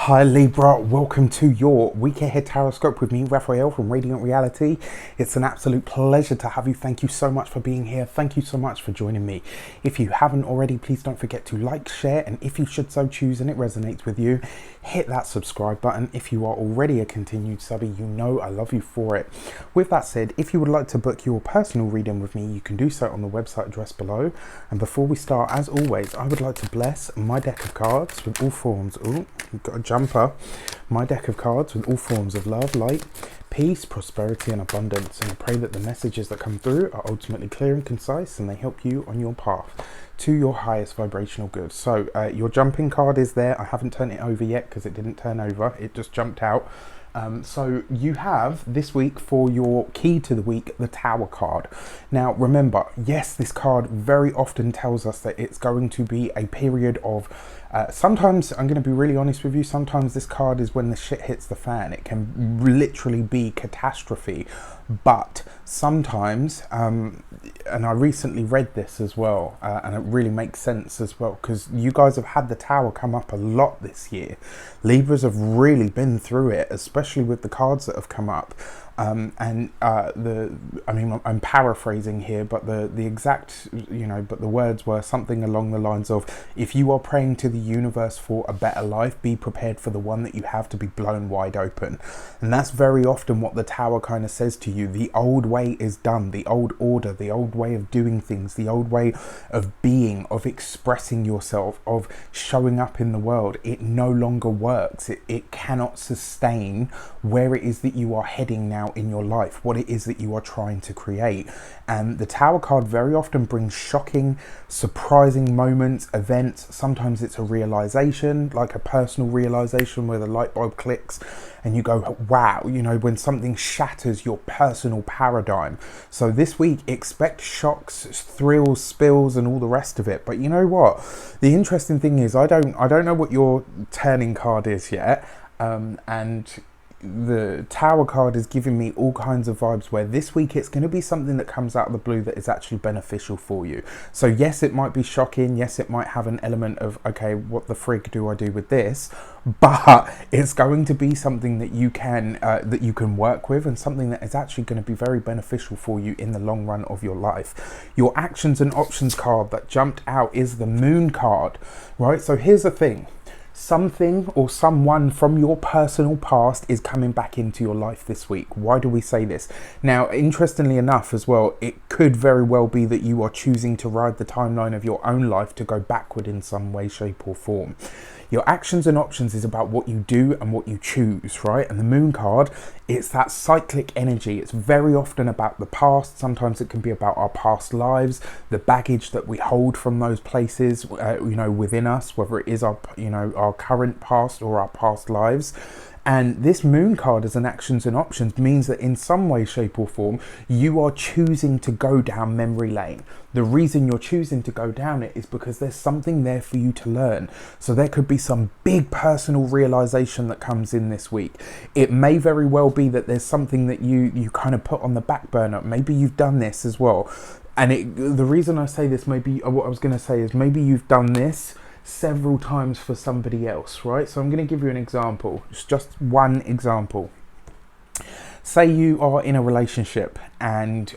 Hi Libra, welcome to your week ahead tarot with me, Raphael from Reydiant Reality. It's an absolute pleasure to have you. Thank you so much for being here. Thank you so much for joining me. If you haven't already, please don't forget to like, share, and if you should so choose and it resonates with you, hit that subscribe button. If you are already a continued subby, you know I love you for it. With that said, if you would like to book your personal reading with me, you can do so on the website address below. And before we start, as always, I would like to bless my deck of cards with all forms. Oh, we've got a jumper. My deck of cards with all forms of love, light, peace, prosperity, and abundance. And I pray that the messages that come through are ultimately clear and concise, and they help you on your path to your highest vibrational good. So your jumping card is there. I haven't turned it over yet because it didn't turn over. It just jumped out. So you have this week for your key to the week, the Tower card. Now remember, yes, this card very often tells us that it's going to be a period of sometimes, I'm going to be really honest with you, sometimes this card is when the shit hits the fan. It can literally be catastrophe. But sometimes, and I recently read this as well, and it really makes sense as well, because you guys have had the Tower come up a lot this year. Libras have really been through it, especially with the cards that have come up. I mean, I'm paraphrasing here, but the exact, but the words were something along the lines of, if you are praying to the universe for a better life, be prepared for the one that you have to be blown wide open. And that's very often what the Tower kind of says to you. The old way is done, the old order, the old way of doing things, the old way of being, of expressing yourself, of showing up in the world. It no longer works. It cannot sustain where it is that you are heading now in your life, what it is that you are trying to create. And the Tower card very often brings shocking, surprising moments, events. Sometimes it's a realization, like a personal realization where the light bulb clicks and you go, wow, when something shatters your personal paradigm. So this week, expect shocks, thrills, spills, and all the rest of it. But you know what? The interesting thing is, I don't know what your turning card is yet. And the Tower card is giving me all kinds of vibes where this week it's going to be something that comes out of the blue that is actually beneficial for you. So yes, it might be shocking. Yes, it might have an element of, okay, what the frig do I do with this? But it's going to be something that you can work with, and something that is actually going to be very beneficial for you in the long run of your life. Your actions and options card that jumped out is the Moon card, right? So here's the thing. Something or someone from your personal past is coming back into your life this week. Why do we say this? Now, interestingly enough as well, it could very well be that you are choosing to ride the timeline of your own life to go backward in some way, shape or form. Your actions and options is about what you do and what you choose, right? And the Moon card, it's that cyclic energy. It's very often about the past. Sometimes it can be about our past lives, the baggage that we hold from those places, within us, whether it is our current past or our past lives. And this Moon card as an actions and options means that in some way, shape or form, you are choosing to go down memory lane. The reason you're choosing to go down it is because there's something there for you to learn. So there could be some big personal realization that comes in this week. It may very well be that there's something that you kind of put on the back burner. Maybe you've done this as well. And the reason I say this, maybe what I was going to say is maybe you've done this several times for somebody else, right? So I'm going to give you an example. It's just one example. Say you are in a relationship and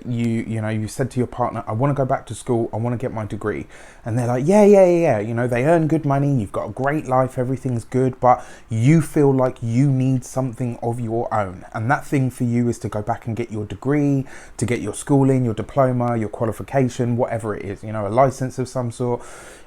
you said to your partner, I want to go back to school, I want to get my degree. And they're like, yeah. They earn good money, you've got a great life, everything's good, but you feel like you need something of your own. And that thing for you is to go back and get your degree, to get your schooling, your diploma, your qualification, whatever it is, a license of some sort.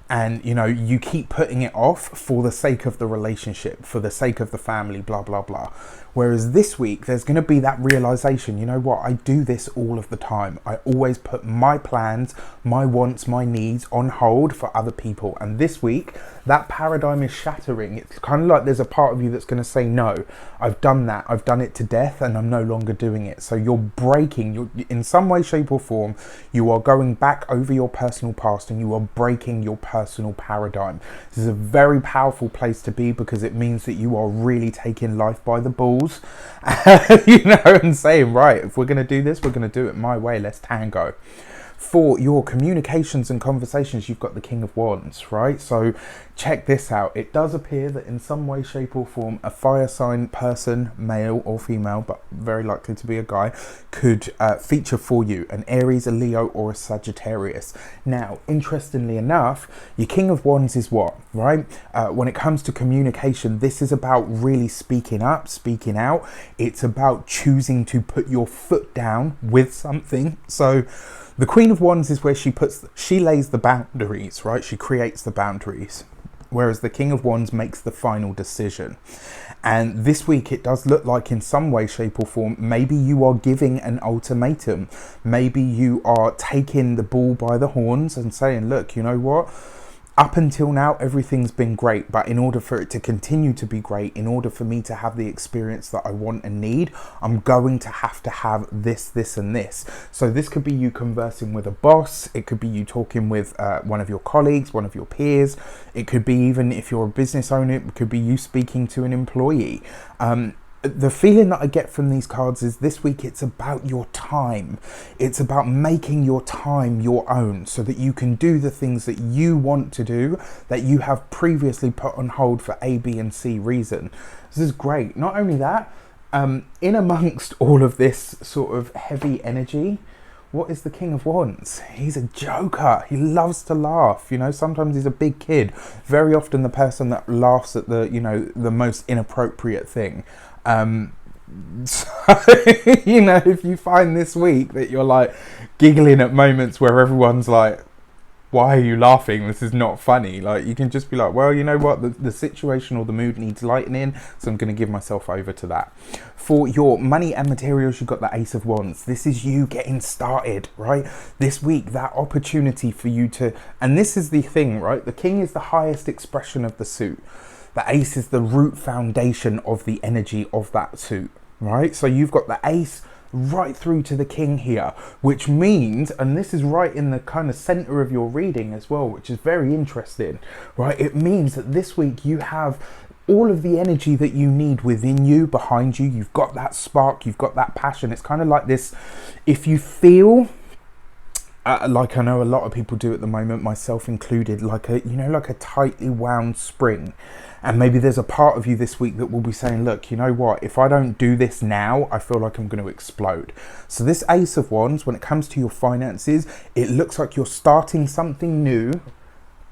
And you keep putting it off for the sake of the relationship, for the sake of the family, blah blah blah. Whereas this week there's going to be that realization, I do this all of the time. I always put my plans, my wants, my needs on hold for other people. And this week that paradigm is shattering. It's kind of like there's a part of you that's going to say, no, I've done that, I've done it to death, and I'm no longer doing it. So you're breaking, in some way, shape or form, you are going back over your personal past and you are breaking your personal paradigm. This is a very powerful place to be, because it means that you are really taking life by the balls, and saying, right, if we're going to do this, we're going to do it my way, let's tango. For your communications and conversations, you've got the King of Wands, right? So check this out. It does appear that in some way, shape or form, a fire sign person, male or female, but very likely to be a guy, could feature for you, an Aries, a Leo or a Sagittarius. Now, interestingly enough, your King of Wands is what, right? When it comes to communication, this is about really speaking up, speaking out. It's about choosing to put your foot down with something. So the Queen of Wands is where she lays the boundaries, right? She creates the boundaries. Whereas the King of Wands makes the final decision. And this week it does look like in some way, shape or form, maybe you are giving an ultimatum. Maybe you are taking the bull by the horns and saying, look, you know what? Up until now, everything's been great, but in order for it to continue to be great, in order for me to have the experience that I want and need, I'm going to have this, this, and this. So this could be you conversing with a boss. It could be you talking with one of your colleagues, one of your peers. It could be, even if you're a business owner, it could be you speaking to an employee. The feeling that I get from these cards is this week it's about your time. It's about making your time your own so that you can do the things that you want to do that you have previously put on hold for A, B, and C reason. This is great. Not only that, in amongst all of this sort of heavy energy, what is the King of Wands? He's a joker. He loves to laugh. You know, sometimes he's a big kid. Very often the person that laughs at the, you know, the most inappropriate thing. So, you know, if you find this week that you're like giggling at moments where everyone's like, why are you laughing? This is not funny. Like, you can just be like, well, you know what? The situation or the mood needs lightening, so I'm going to give myself over to that. For your money and materials, you've got the Ace of Wands. This is you getting started, right? This week, that opportunity for you to, and this is the thing, right? The King is the highest expression of the suit. The Ace is the root foundation of the energy of that suit, right? So you've got the Ace right through to the King here, which means, and this is right in the kind of center of your reading as well, which is very interesting, right? It means that this week you have all of the energy that you need within you, behind you. You've got that spark, you've got that passion. It's kind of like this, if you feel like I know a lot of people do at the moment, myself included, like a, you know, like a tightly wound spring. And maybe there's a part of you this week that will be saying, look, you know what, if I don't do this now, I feel like I'm going to explode. So this Ace of Wands, when it comes to your finances, it looks like you're starting something new,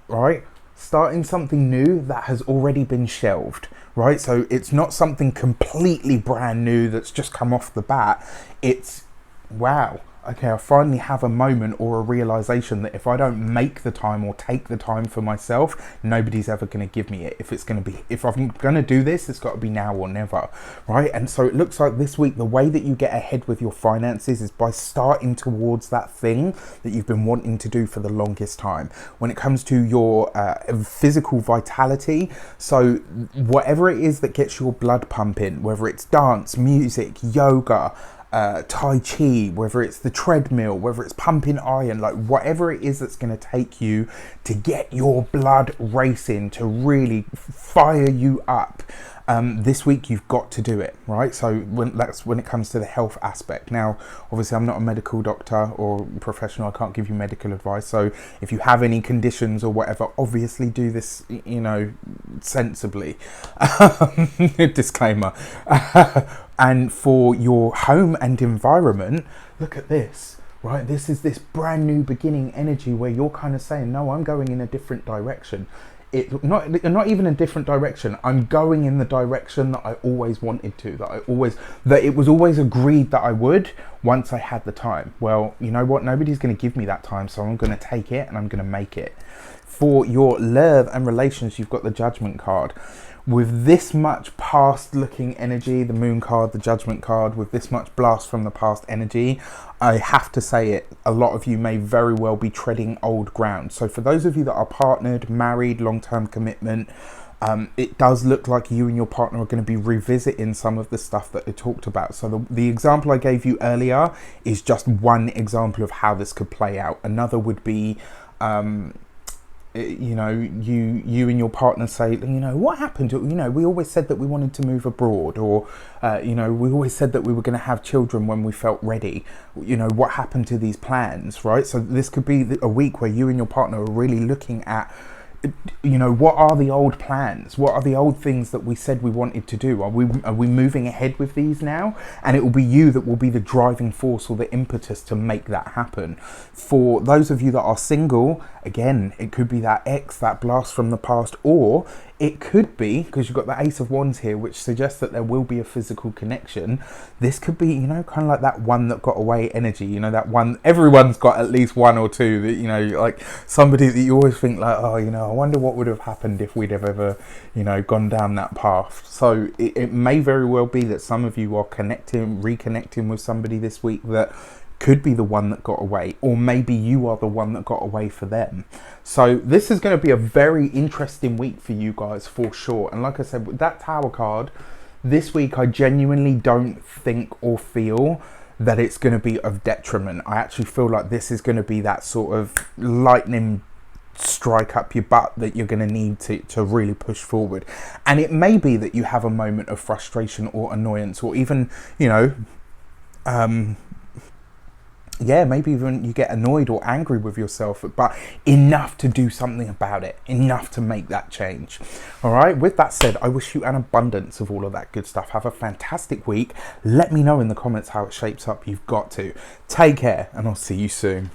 right? Starting something new that has already been shelved, right? So it's not something completely brand new that's just come off the bat. It's, wow. Okay, I finally have a moment or a realization that if I don't make the time or take the time for myself, nobody's ever going to give me it. If I'm going to do this, it's got to be now or never, right? And so it looks like this week, the way that you get ahead with your finances is by starting towards that thing that you've been wanting to do for the longest time. When it comes to your physical vitality, so whatever it is that gets your blood pumping, whether it's dance, music, yoga, Tai Chi, whether it's the treadmill, whether it's pumping iron, like whatever it is that's going to take you to get your blood racing, to really fire you up. This week you've got to do it, right? So that's when it comes to the health aspect. Now, obviously I'm not a medical doctor or professional. I can't give you medical advice. So if you have any conditions or whatever, obviously do this, you know, sensibly. Disclaimer. And for your home and environment, look at this, right? This is this brand new beginning energy where you're kind of saying, no, I'm going in a different direction. Not even a different direction. I'm going in the direction that I always wanted to, that it was always agreed that I would once I had the time. Well, you know what? Nobody's going to give me that time, so I'm going to take it and I'm going to make it. For your love and relations, you've got the Judgment card. With this much past looking energy, the Moon card, the Judgment card, with this much blast from the past energy, I have to say it, a lot of you may very well be treading old ground. So for those of you that are partnered, married, long-term commitment, it does look like you and your partner are going to be revisiting some of the stuff that I talked about. So the example I gave you earlier is just one example of how this could play out. Another would be you know, you and your partner say, you know, what happened? You know, we always said that we wanted to move abroad, or you know, we always said that we were going to have children when we felt ready. You know, what happened to these plans, right? So this could be a week where you and your partner are really looking at, you know, what are the old plans? What are the old things that we said we wanted to do? Are we moving ahead with these now? And it will be you that will be the driving force or the impetus to make that happen. For those of you that are single, again, it could be that ex, that blast from the past, or it could be, because you've got the Ace of Wands here, which suggests that there will be a physical connection. This could be, you know, kind of like that one that got away energy, you know, that one, everyone's got at least one or two that, you know, like somebody that you always think like, oh, you know, I wonder what would have happened if we'd have ever, you know, gone down that path. So it may very well be that some of you are reconnecting with somebody this week that could be the one that got away, or maybe you are the one that got away for them. So this is going to be a very interesting week for you guys for sure. And like I said, with that Tower card this week, I genuinely don't think or feel that it's going to be of detriment. I actually feel like this is going to be that sort of lightning strike up your butt that you're going to need to really push forward. And it may be that you have a moment of frustration or annoyance, or even, you know, yeah, maybe even you get annoyed or angry with yourself, but enough to do something about it, enough to make that change. All right, with that said, I wish you an abundance of all of that good stuff. Have a fantastic week. Let me know in the comments how it shapes up. You've got to. Take care, and I'll see you soon.